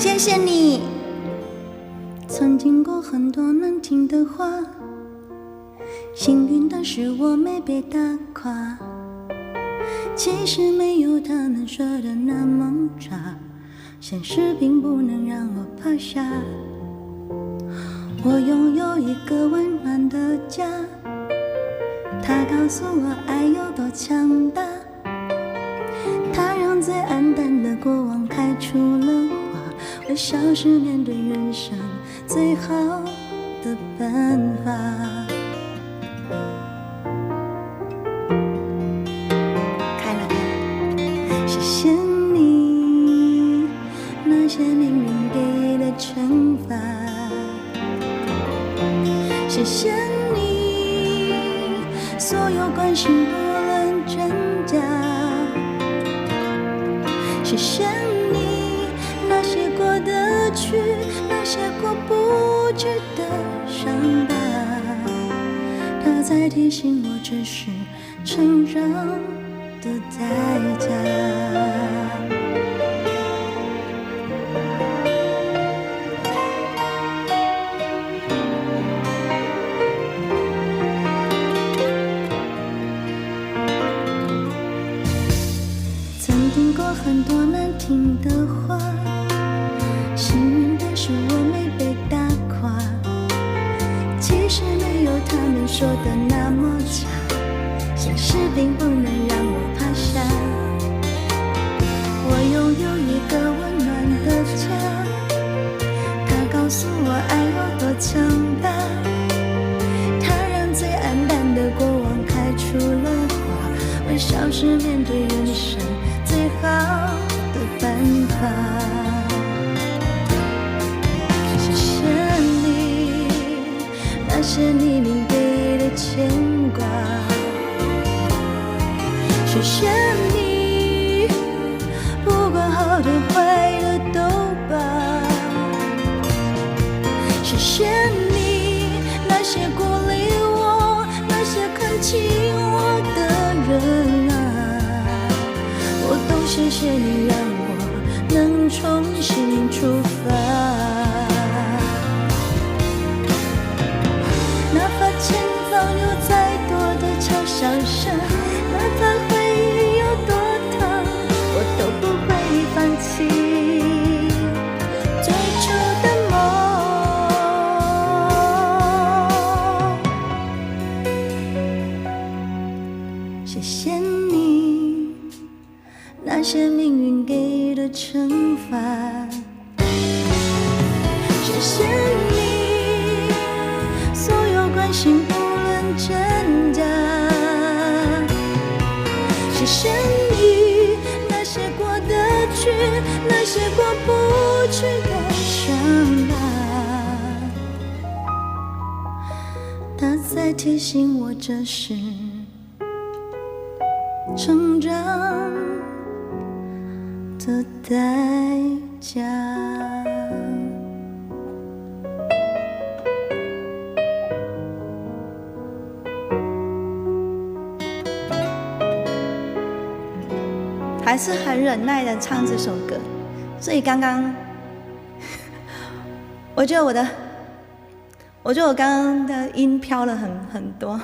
谢谢你。曾经过很多难听的话，幸运的是我没被打垮。其实没有他们说的那么差，现实并不能让我趴下。我拥有一个温暖的家，他告诉我爱有多强大。他让最暗淡的过往开出了花，微笑是面对人生最好的办法。开了，谢谢你那些命运给的惩罚，谢谢你所有关心不论真假，谢谢你那些过得去，那些过不去的伤疤，它在提醒我这是成长的代价。很多难听的话，幸运的是我没被打垮。其实没有他们说的那么差，现实并不能让我趴下。我拥有一个温暖的家，他告诉我爱有多强大。他让最暗淡的过往开出了花，微笑是面对人生最好的办法。谢谢你那些匿名给的牵挂，谢谢你不管好的坏的都罢，谢谢你那些鼓励我，那些看清我的人啊，谢谢你让我能重新出发，哪怕前方有再多的嘲笑声，哪怕回忆有多疼，我都不会放弃最初的梦。谢谢你那些命运给的惩罚，谢谢你所有关心不论真假，谢谢你那些过得去，那些过不去的伤疤，它在提醒我这是成长的代价。还是很忍耐的唱这首歌，所以刚刚我觉得我刚刚的音飘了很多。